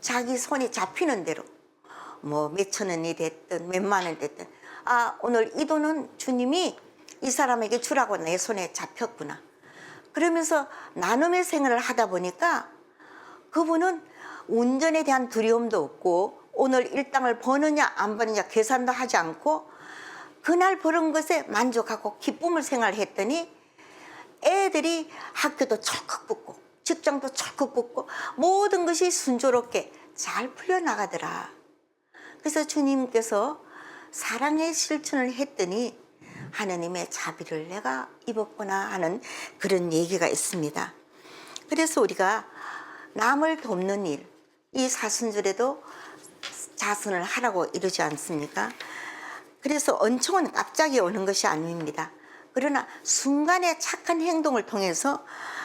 자기 손이 잡히는 대로 뭐 몇천 원이 됐든 몇만 원 됐든 아 오늘 이 돈은 주님이 이 사람에게 주라고 내 손에 잡혔구나. 그러면서 나눔의 생활을 하다 보니까 그분은 운전에 대한 두려움도 없고 오늘 일당을 버느냐 안 버느냐 계산도 하지 않고 그날 버는 것에 만족하고 기쁨을 생활했더니 애들이 학교도 척척 붙고 직장도 척척 붙고 모든 것이 순조롭게 잘 풀려나가더라. 그래서 주님께서 사랑의 실천을 했더니 하느님의 자비를 내가 입었구나 하는 그런 얘기가 있습니다. 그래서 우리가 남을 돕는 일, 이 사순절에도 자선을 하라고 이러지 않습니까? 그래서 은총은 갑자기 오는 것이 아닙니다. 그러나 순간의 착한 행동을 통해서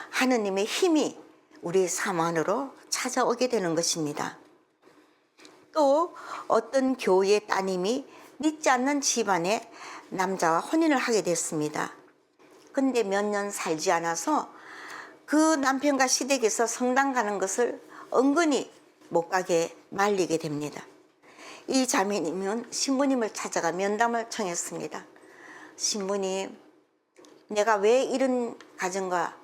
하느님의 힘이 우리 삶 안으로 찾아오게 되는 것입니다. 또 어떤 교회의 따님이 믿지 않는 집안에 남자와 혼인을 하게 됐습니다. 근데 몇 년 살지 않아서 그 남편과 시댁에서 성당 가는 것을 은근히 못 가게 말리게 됩니다. 이 자매님은 신부님을 찾아가 면담을 청했습니다. 신부님, 내가 왜 이런 가정과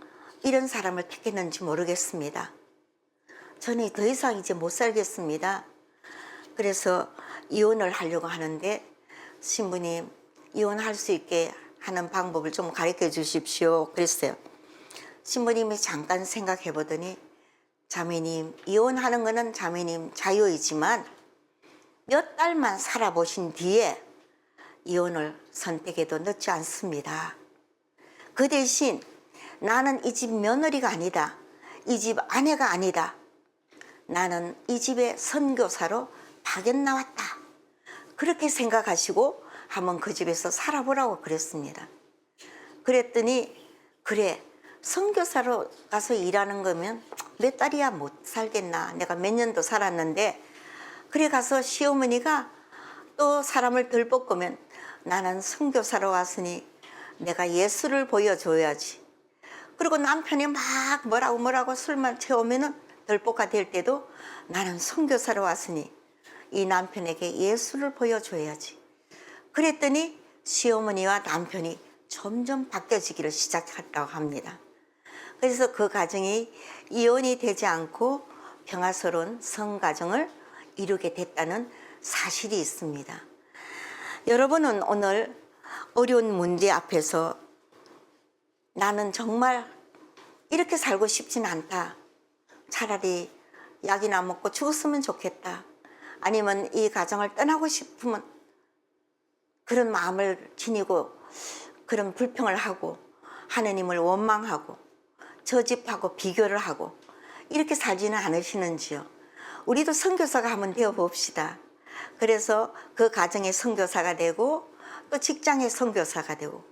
이런 사람을 택했는지 모르겠습니다. 저는 더 이상 이제 못 살겠습니다. 그래서 이혼을 하려고 하는데 신부님 이혼할 수 있게 하는 방법을 좀 가르쳐 주십시오. 그랬어요. 신부님이 잠깐 생각해 보더니 자매님, 이혼하는 거는 자매님 자유이지만 몇 달만 살아보신 뒤에 이혼을 선택해도 늦지 않습니다. 그 대신 나는 이 집 며느리가 아니다. 이 집 아내가 아니다. 나는 이 집의 선교사로 파견 나왔다. 그렇게 생각하시고 한번 그 집에서 살아보라고 그랬습니다. 그랬더니 그래, 선교사로 가서 일하는 거면 몇 달이야 못 살겠나. 내가 몇 년도 살았는데 그래 가서 시어머니가 또 사람을 덜 볶으면 나는 선교사로 왔으니 내가 예수를 보여줘야지. 그리고 남편이 막 뭐라고 술만 채우면은 덜볶아 될 때도 나는 선교사로 왔으니 이 남편에게 예수를 보여줘야지. 그랬더니 시어머니와 남편이 점점 바뀌어지기를 시작했다고 합니다. 그래서 그 가정이 이혼이 되지 않고 평화스러운 성가정을 이루게 됐다는 사실이 있습니다. 여러분은 오늘 어려운 문제 앞에서 나는 정말 이렇게 살고 싶진 않다. 차라리 약이나 먹고 죽었으면 좋겠다. 아니면 이 가정을 떠나고 싶으면 그런 마음을 지니고 그런 불평을 하고 하느님을 원망하고 저집하고 비교를 하고 이렇게 살지는 않으시는지요? 우리도 선교사가 한번 되어 봅시다. 그래서 그 가정의 선교사가 되고 또 직장의 선교사가 되고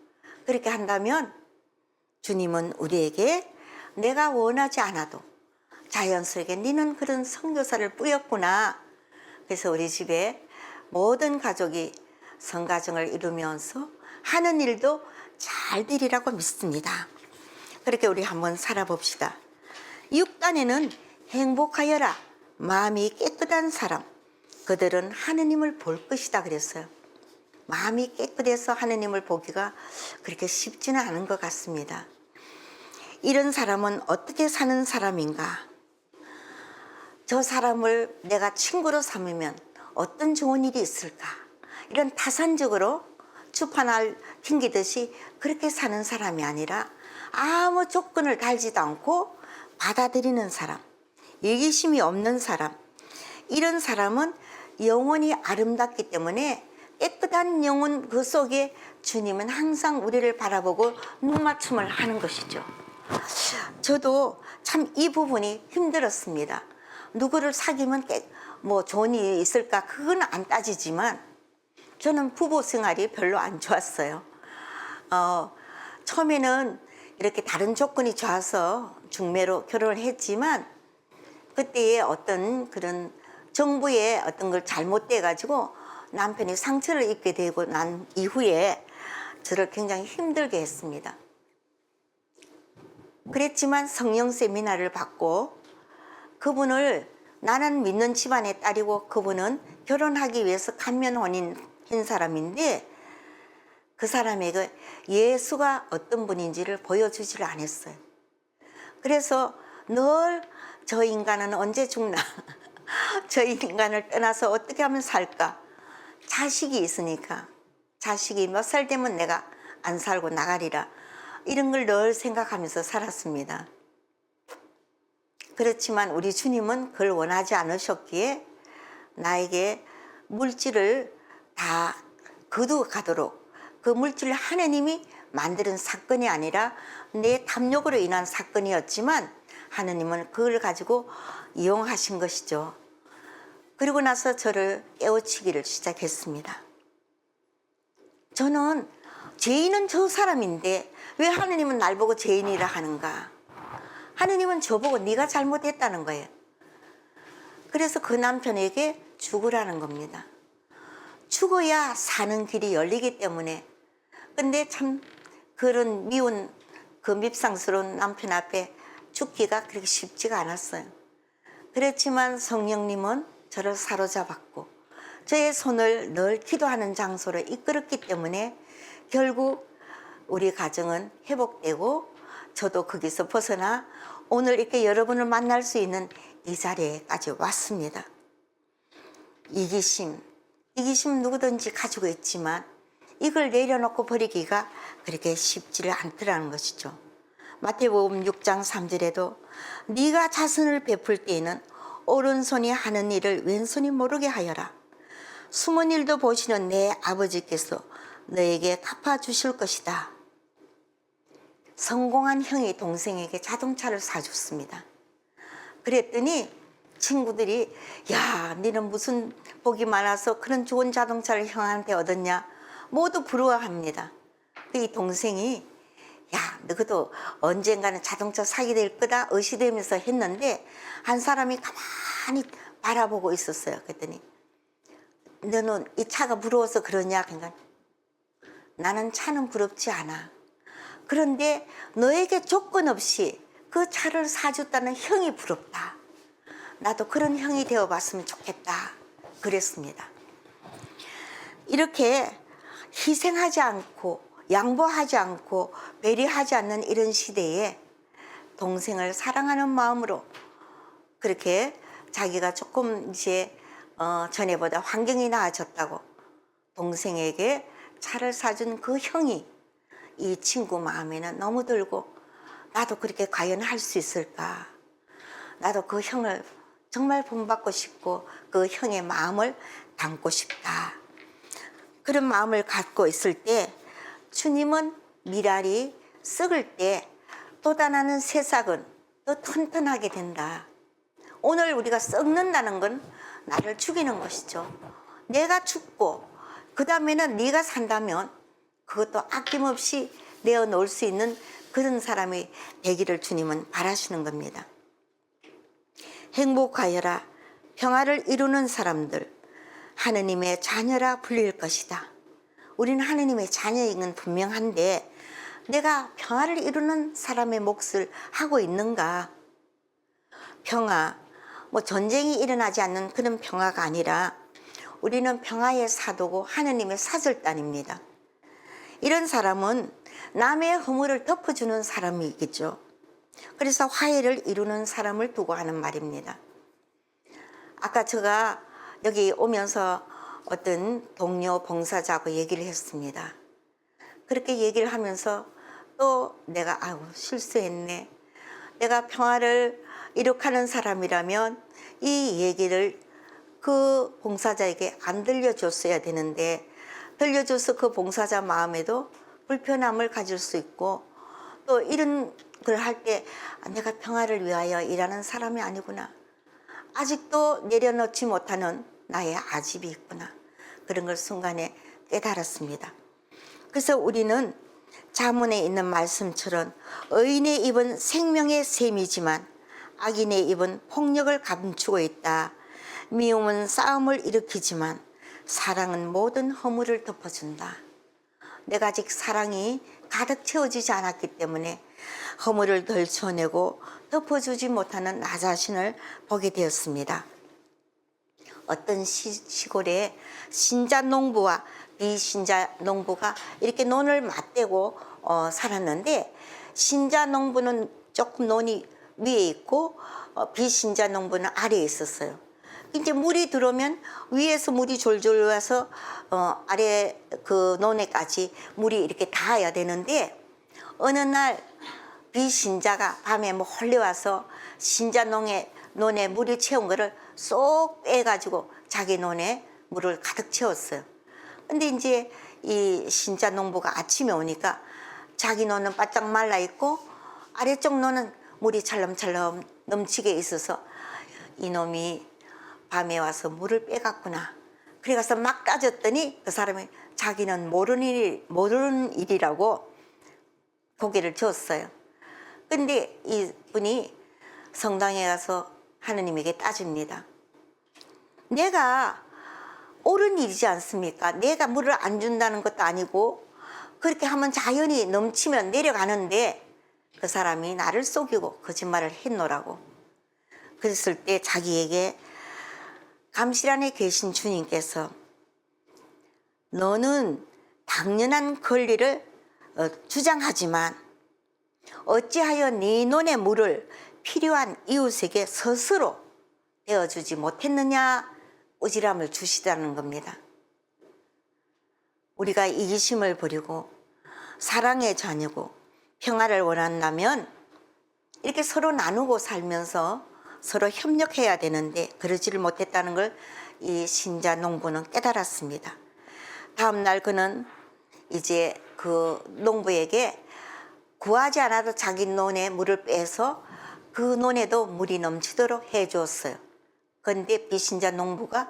그렇게 한다면 주님은 우리에게 내가 원하지 않아도 자연스럽게 너는 그런 선교사를 뿌렸구나. 그래서 우리 집에 모든 가족이 성가정을 이루면서 하는 일도 잘 되리라고 믿습니다. 그렇게 우리 한번 살아봅시다. 6단에는 행복하여라 마음이 깨끗한 사람 그들은 하느님을 볼 것이다 그랬어요. 마음이 깨끗해서 하느님을 보기가 그렇게 쉽지는 않은 것 같습니다. 이런 사람은 어떻게 사는 사람인가? 저 사람을 내가 친구로 삼으면 어떤 좋은 일이 있을까? 이런 타산적으로 주판을 튕기듯이 그렇게 사는 사람이 아니라 아무 조건을 달지도 않고 받아들이는 사람, 이기심이 없는 사람, 이런 사람은 영혼이 아름답기 때문에 깨끗한 영혼 그 속에 주님은 항상 우리를 바라보고 눈맞춤을 하는 것이죠. 저도 참 이 부분이 힘들었습니다. 누구를 사귀면 뭐 좋은 일이 있을까 그건 안 따지지만 저는 부부 생활이 별로 안 좋았어요. 처음에는 이렇게 다른 조건이 좋아서 중매로 결혼을 했지만 그때의 어떤 그런 정부의 어떤 걸 잘못돼 가지고 남편이 상처를 입게 되고 난 이후에 저를 굉장히 힘들게 했습니다. 그랬지만 성령 세미나를 받고 그분을 나는 믿는 집안의 딸이고 그분은 결혼하기 위해서 간면 혼인한 사람인데 그 사람에게 예수가 어떤 분인지를 보여주지를 않았어요. 그래서 늘 저 인간은 언제 죽나 저 인간을 떠나서 어떻게 하면 살까 자식이 있으니까 자식이 몇 살 되면 내가 안 살고 나가리라 이런 걸 늘 생각하면서 살았습니다. 그렇지만 우리 주님은 그걸 원하지 않으셨기에 나에게 물질을 다 거두가도록 그 물질을 하느님이 만드는 사건이 아니라 내 탐욕으로 인한 사건이었지만 하느님은 그걸 가지고 이용하신 것이죠. 그리고 나서 저를 깨우치기를 시작했습니다. 저는 죄인은 저 사람인데 왜 하느님은 날 보고 죄인이라 하는가? 하느님은 저보고 네가 잘못했다는 거예요. 그래서 그 남편에게 죽으라는 겁니다. 죽어야 사는 길이 열리기 때문에. 근데 참 그런 미운 그 밉상스러운 남편 앞에 죽기가 그렇게 쉽지가 않았어요. 그렇지만 성령님은 저를 사로잡았고 저의 손을 늘 기도하는 장소로 이끌었기 때문에 결국 우리 가정은 회복되고 저도 거기서 벗어나 오늘 이렇게 여러분을 만날 수 있는 이 자리에까지 왔습니다. 이기심 누구든지 가지고 있지만 이걸 내려놓고 버리기가 그렇게 쉽지를 않더라는 것이죠. 마태복음 6장 3절에도 네가 자선을 베풀 때에는 오른손이 하는 일을 왼손이 모르게 하여라. 숨은 일도 보시는 내 아버지께서 너에게 갚아주실 것이다. 성공한 형이 동생에게 자동차를 사줬습니다. 그랬더니 친구들이 야, 너는 무슨 복이 많아서 그런 좋은 자동차를 형한테 얻었냐? 모두 부러워합니다. 이 동생이 야, 너도 언젠가는 자동차 사게 될 거다 의시되면서 했는데 한 사람이 가만히 바라보고 있었어요. 그랬더니 너는 이 차가 부러워서 그러냐? 그러니까 나는 차는 부럽지 않아. 그런데 너에게 조건 없이 그 차를 사줬다는 형이 부럽다. 나도 그런 형이 되어봤으면 좋겠다. 그랬습니다. 이렇게 희생하지 않고 양보하지 않고 배려하지 않는 이런 시대에 동생을 사랑하는 마음으로 그렇게 자기가 조금 이제 전에보다 환경이 나아졌다고 동생에게 차를 사준 그 형이 이 친구 마음에는 너무 들고 나도 그렇게 과연 할 수 있을까? 나도 그 형을 정말 본받고 싶고 그 형의 마음을 담고 싶다. 그런 마음을 갖고 있을 때 주님은 미랄이 썩을 때 돋아나는 새싹은 더 튼튼하게 된다. 오늘 우리가 썩는다는 건 나를 죽이는 것이죠. 내가 죽고 그 다음에는 네가 산다면 그것도 아낌없이 내어놓을 수 있는 그런 사람이 되기를 주님은 바라시는 겁니다. 행복하여라. 평화를 이루는 사람들 하느님의 자녀라 불릴 것이다. 우리는 하느님의 자녀인 건 분명한데 내가 평화를 이루는 사람의 몫을 하고 있는가? 평화, 전쟁이 일어나지 않는 그런 평화가 아니라 우리는 평화의 사도고 하느님의 사절단입니다. 이런 사람은 남의 허물을 덮어주는 사람이겠죠. 그래서 화해를 이루는 사람을 두고 하는 말입니다. 아까 제가 여기 오면서 어떤 동료 봉사자하고 얘기를 했습니다. 그렇게 얘기를 하면서 또 내가 실수했네. 내가 평화를 이룩하는 사람이라면 이 얘기를 그 봉사자에게 안 들려줬어야 되는데 들려줘서 그 봉사자 마음에도 불편함을 가질 수 있고 또 이런 걸 할 때 내가 평화를 위하여 일하는 사람이 아니구나. 아직도 내려놓지 못하는 나의 아집이 있구나. 그런 걸 순간에 깨달았습니다. 그래서 우리는 자문에 있는 말씀처럼 의인의 입은 생명의 샘이지만 악인의 입은 폭력을 감추고 있다. 미움은 싸움을 일으키지만 사랑은 모든 허물을 덮어준다. 내가 아직 사랑이 가득 채워지지 않았기 때문에 허물을 덜쳐내고 덮어주지 못하는 나 자신을 보게 되었습니다. 어떤 시골에 신자 농부와 비신자 농부가 이렇게 논을 맞대고 살았는데 신자 농부는 조금 논이 위에 있고 비신자 농부는 아래에 있었어요. 이제 물이 들어오면 위에서 물이 졸졸 와서 아래 그 논에까지 물이 이렇게 닿아야 되는데 어느 날 비신자가 밤에 몰래 와서 신자 논에 물이 채운 거를 쏙 빼가지고 자기 논에 물을 가득 채웠어요. 근데 이제 이 신자 농부가 아침에 오니까 자기 논은 바짝 말라 있고 아래쪽 논은 물이 찰럼찰럼 넘치게 있어서 이놈이 밤에 와서 물을 빼갔구나. 그래가서 막 따졌더니 그 사람이 자기는 모르는 일이라고 고개를 젓어요. 근데 이분이 성당에 가서 하느님에게 따집니다. 내가 옳은 일이지 않습니까? 내가 물을 안 준다는 것도 아니고 그렇게 하면 자연히 넘치면 내려가는데 그 사람이 나를 속이고 거짓말을 했노라고. 그랬을 때 자기에게 감실 안에 계신 주님께서 너는 당연한 권리를 주장하지만 어찌하여 네 논의 물을 필요한 이웃에게 스스로 내어주지 못했느냐 오지랖을 주시다는 겁니다. 우리가 이기심을 버리고 사랑의 자녀고 평화를 원한다면 이렇게 서로 나누고 살면서 서로 협력해야 되는데 그러지를 못했다는 걸 이 신자 농부는 깨달았습니다. 다음 날 그는 이제 그 농부에게 구하지 않아도 자기 논에 물을 빼서 그 논에도 물이 넘치도록 해 주었어요. 그런데 비신자 농부가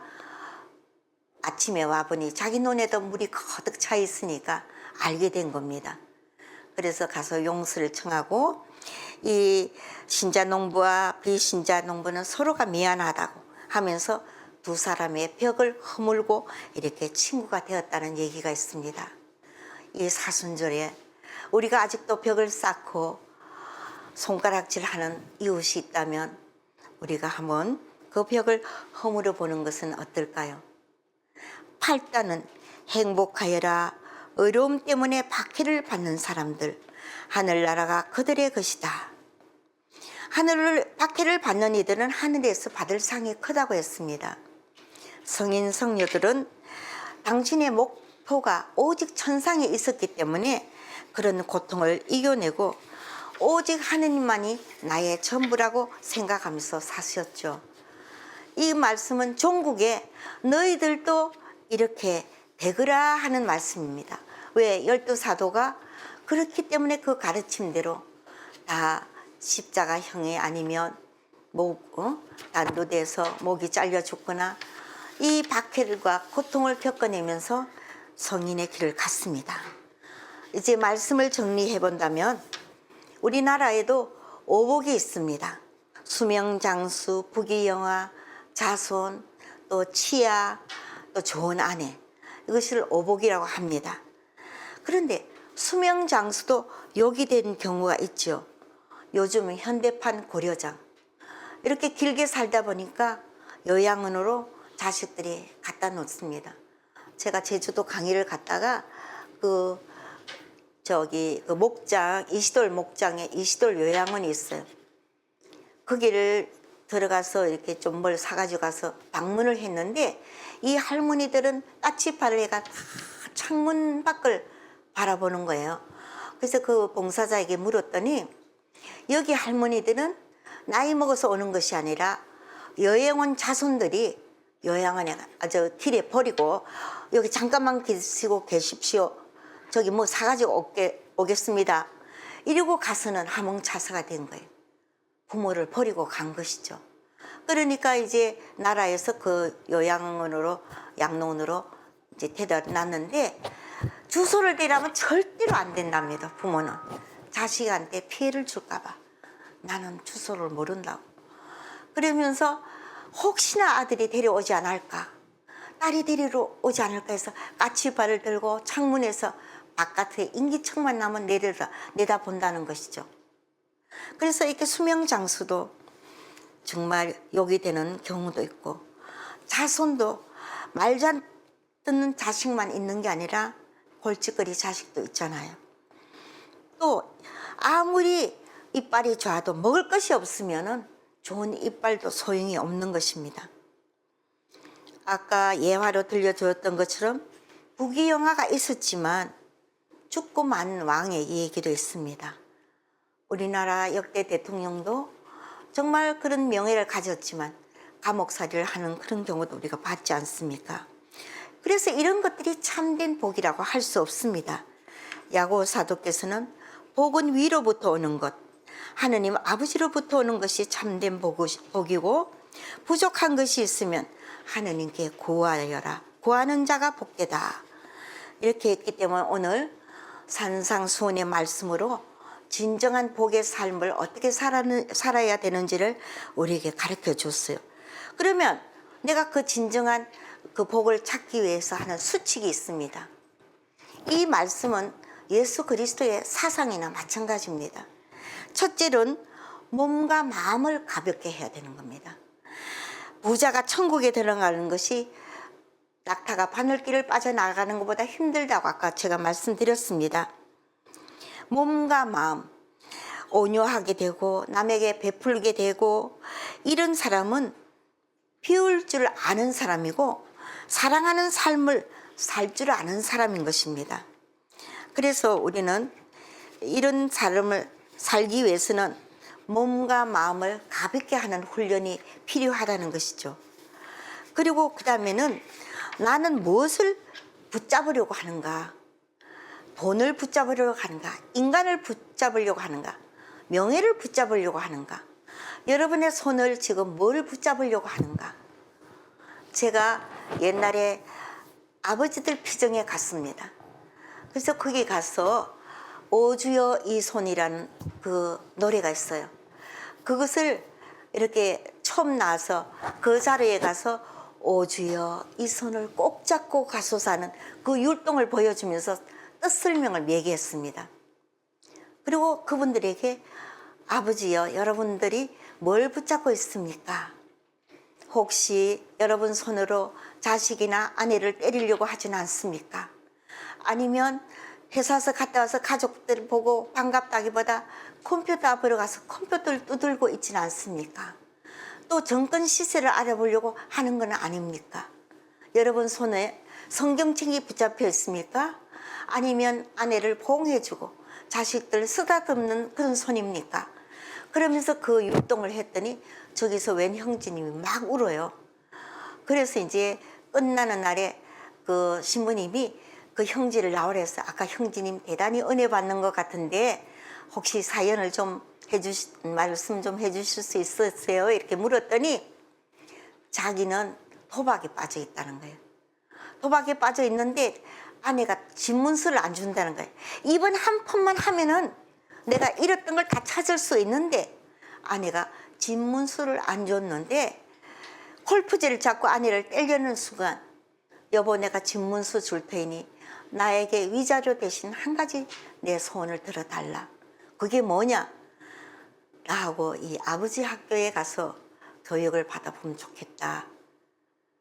아침에 와보니 자기 논에도 물이 가득 차 있으니까 알게 된 겁니다. 그래서 가서 용서를 청하고 이 신자 농부와 비신자 농부는 서로가 미안하다고 하면서 두 사람의 벽을 허물고 이렇게 친구가 되었다는 얘기가 있습니다. 이 사순절에 우리가 아직도 벽을 쌓고 손가락질하는 이웃이 있다면 우리가 한번 그 벽을 허물어 보는 것은 어떨까요? 8단은 행복하여라. 어려움 때문에 박해를 받는 사람들, 하늘나라가 그들의 것이다. 박해를 받는 이들은 하늘에서 받을 상이 크다고 했습니다. 성인 성녀들은 당신의 목표가 오직 천상에 있었기 때문에 그런 고통을 이겨내고 오직 하느님만이 나의 전부라고 생각하면서 사셨죠. 이 말씀은 종국에 너희들도 이렇게 되거라 하는 말씀입니다. 왜? 12사도가 그렇기 때문에 그 가르침대로 다 십자가형이 아니면 난도돼서 목이 잘려 죽거나 이 박해들과 고통을 겪어내면서 성인의 길을 갔습니다. 이제 말씀을 정리해 본다면 우리나라에도 오복이 있습니다. 수명장수, 부귀영화, 자손, 또 치아, 또 좋은 아내, 이것을 오복이라고 합니다. 그런데 수명장수도 욕이 된 경우가 있죠. 요즘 현대판 고려장 이렇게 길게 살다 보니까 요양원으로 자식들이 갖다 놓습니다. 제가 제주도 강의를 갔다가 그 목장, 이시돌 목장에 이시돌 요양원이 있어요. 거기를 들어가서 이렇게 좀 뭘 사가지고 가서 방문을 했는데 이 할머니들은 까치발을 해가 다 창문 밖을 바라보는 거예요. 그래서 그 봉사자에게 물었더니 여기 할머니들은 나이 먹어서 오는 것이 아니라 여행 온 자손들이 요양원에 길에 버리고 여기 잠깐만 계시고 계십시오. 저기 뭐 사가지고 오겠습니다. 이러고 가서는 하몽차사가 된 거예요. 부모를 버리고 간 것이죠. 그러니까 이제 나라에서 그 요양원으로 양로원으로 이제 데려다 놨는데 주소를 대라면 절대로 안 된답니다. 부모는 자식한테 피해를 줄까봐 나는 주소를 모른다고. 그러면서 혹시나 아들이 데려오지 않을까, 딸이 데리러 오지 않을까 해서 까치발을 들고 창문에서 바깥에 인기척만 나면 내다본다는 것이죠. 그래서 이렇게 수명장수도 정말 욕이 되는 경우도 있고 자손도 말 잘 듣는 자식만 있는 게 아니라 골칫거리 자식도 있잖아요. 또 아무리 이빨이 좋아도 먹을 것이 없으면은 좋은 이빨도 소용이 없는 것입니다. 아까 예화로 들려주었던 것처럼 부귀영화가 있었지만 죽고 만 왕의 얘기도 있습니다. 우리나라 역대 대통령도 정말 그런 명예를 가졌지만 감옥살이를 하는 그런 경우도 우리가 봤지 않습니까? 그래서 이런 것들이 참된 복이라고 할 수 없습니다. 야고 사도께서는 복은 위로부터 오는 것, 하느님 아버지로부터 오는 것이 참된 복이고 부족한 것이 있으면 하느님께 구하여라. 구하는 자가 복되다. 이렇게 했기 때문에 오늘 산상수훈의 말씀으로 진정한 복의 삶을 어떻게 살아야 되는지를 우리에게 가르쳐 줬어요. 그러면 내가 그 진정한 그 복을 찾기 위해서 하는 수칙이 있습니다. 이 말씀은 예수 그리스도의 사상이나 마찬가지입니다. 첫째는 몸과 마음을 가볍게 해야 되는 겁니다. 부자가 천국에 들어가는 것이 낙타가 바늘길을 빠져나가는 것보다 힘들다고 아까 제가 말씀드렸습니다. 몸과 마음, 온유하게 되고 남에게 베풀게 되고 이런 사람은 비울 줄 아는 사람이고 사랑하는 삶을 살 줄 아는 사람인 것입니다. 그래서 우리는 이런 삶을 살기 위해서는 몸과 마음을 가볍게 하는 훈련이 필요하다는 것이죠. 그리고 그 다음에는 나는 무엇을 붙잡으려고 하는가? 돈을 붙잡으려고 하는가? 인간을 붙잡으려고 하는가? 명예를 붙잡으려고 하는가? 여러분의 손을 지금 뭘 붙잡으려고 하는가? 제가 옛날에 아버지들 피정에 갔습니다. 그래서 거기 가서 오주여 이 손이라는 그 노래가 있어요. 그것을 이렇게 처음 나와서 그 자리에 가서 오주여 이 손을 꼭 잡고 가소사는 그 율동을 보여주면서 뜻 설명을 얘기했습니다. 그리고 그분들에게 아버지여 여러분들이 뭘 붙잡고 있습니까? 혹시 여러분 손으로 자식이나 아내를 때리려고 하지는 않습니까? 아니면 회사에서 갔다 와서 가족들 보고 반갑다기보다 컴퓨터 앞으로 가서 컴퓨터를 두들고 있지는 않습니까? 또 정권 시세를 알아보려고 하는 건 아닙니까? 여러분 손에 성경책이 붙잡혀 있습니까? 아니면 아내를 보호해주고 자식들 쓰다듬는 그런 손입니까? 그러면서 그 율동을 했더니 저기서 웬 형제님이 막 울어요. 그래서 이제 끝나는 날에 그 신부님이 그 형제를 나오라 해서 아까 형제님 대단히 은혜 받는 것 같은데 혹시 사연을 좀 말씀 좀 해주실 수 있으세요? 이렇게 물었더니 자기는 도박에 빠져 있다는 거예요. 도박에 빠져 있는데 아내가 집문서를 안 준다는 거예요. 이번 한 푼만 하면은 내가 잃었던 걸 다 찾을 수 있는데 아내가 집문서를 안 줬는데 골프제를 잡고 아내를 때려는 순간 여보 내가 집문서 줄 테니 나에게 위자료 대신 한 가지 내 소원을 들어달라. 그게 뭐냐? 나하고 이 아버지 학교에 가서 교육을 받아보면 좋겠다.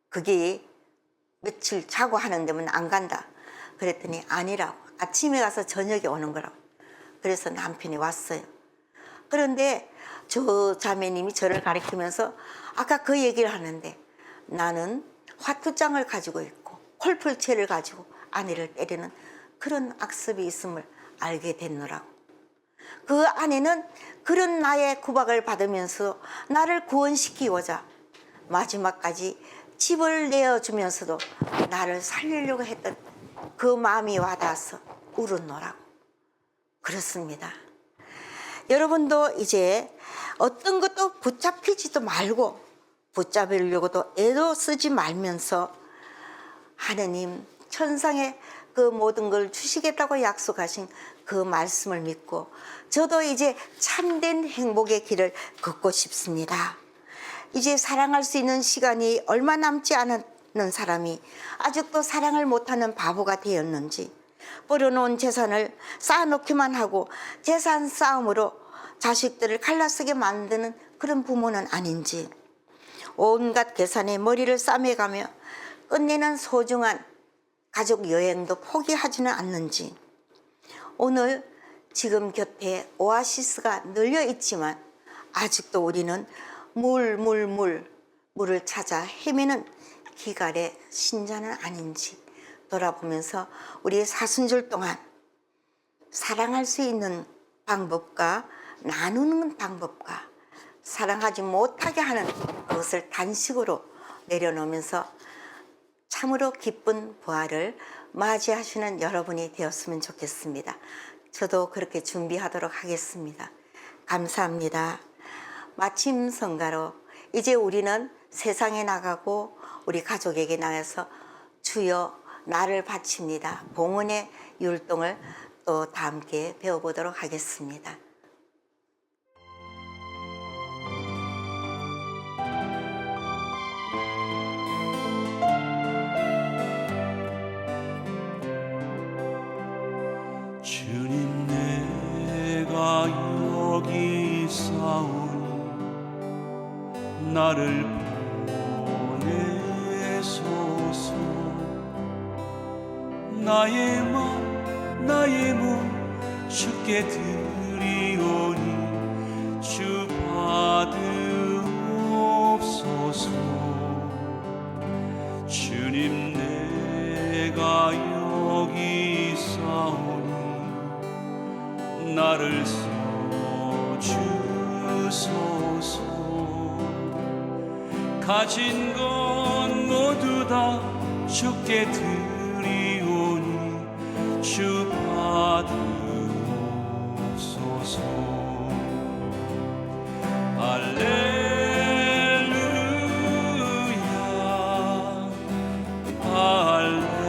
그게 며칠 자고 하는 데면 안 간다. 그랬더니 아니라고. 아침에 가서 저녁에 오는 거라고. 그래서 남편이 왔어요. 그런데 저 자매님이 저를 가리키면서 아까 그 얘기를 하는데 나는 화투장을 가지고 있고 콜풀채를 가지고 아내를 때리는 그런 악습이 있음을 알게 됐노라고. 그 아내는 그런 나의 구박을 받으면서 나를 구원시키고자 마지막까지 집을 내어주면서도 나를 살리려고 했던 그 마음이 와닿아서 울었노라고. 그렇습니다. 여러분도 이제 어떤 것도 붙잡히지도 말고 붙잡으려고도 애도 쓰지 말면서 하느님 천상에 그 모든 걸 주시겠다고 약속하신 그 말씀을 믿고 저도 이제 참된 행복의 길을 걷고 싶습니다. 이제 사랑할 수 있는 시간이 얼마 남지 않은 사람이 아직도 사랑을 못하는 바보가 되었는지 버려놓은 재산을 쌓아놓기만 하고 재산 싸움으로 자식들을 갈라서게 만드는 그런 부모는 아닌지 온갖 계산에 머리를 싸매가며 끝내는 소중한 가족 여행도 포기하지는 않는지 오늘 지금 곁에 오아시스가 널려 있지만 아직도 우리는 물을 찾아 헤매는 기갈의 신자는 아닌지 돌아보면서 우리의 사순절 동안 사랑할 수 있는 방법과 나누는 방법과 사랑하지 못하게 하는 그것을 단식으로 내려놓으면서 참으로 기쁜 부활을 맞이하시는 여러분이 되었으면 좋겠습니다. 저도 그렇게 준비하도록 하겠습니다. 감사합니다. 마침 성가로 이제 우리는 세상에 나가고 우리 가족에게 나가서 주여 나를 바칩니다. 봉헌의 율동을 또 다 함께 배워보도록 하겠습니다. 주님 내가 여기 있사오니 나를 보내소서. 나의 몸 주께 드리오니 주 받으옵소서. 주님 내가 여기 있사오니 나를 써주소서. 가진 건 모두 다 주께 드리오니 주 받으옵소서. 할렐루야 할렐루야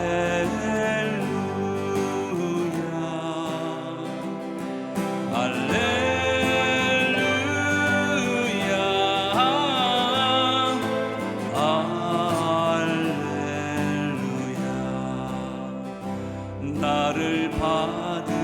할렐루야 할렐루야. 나를 받으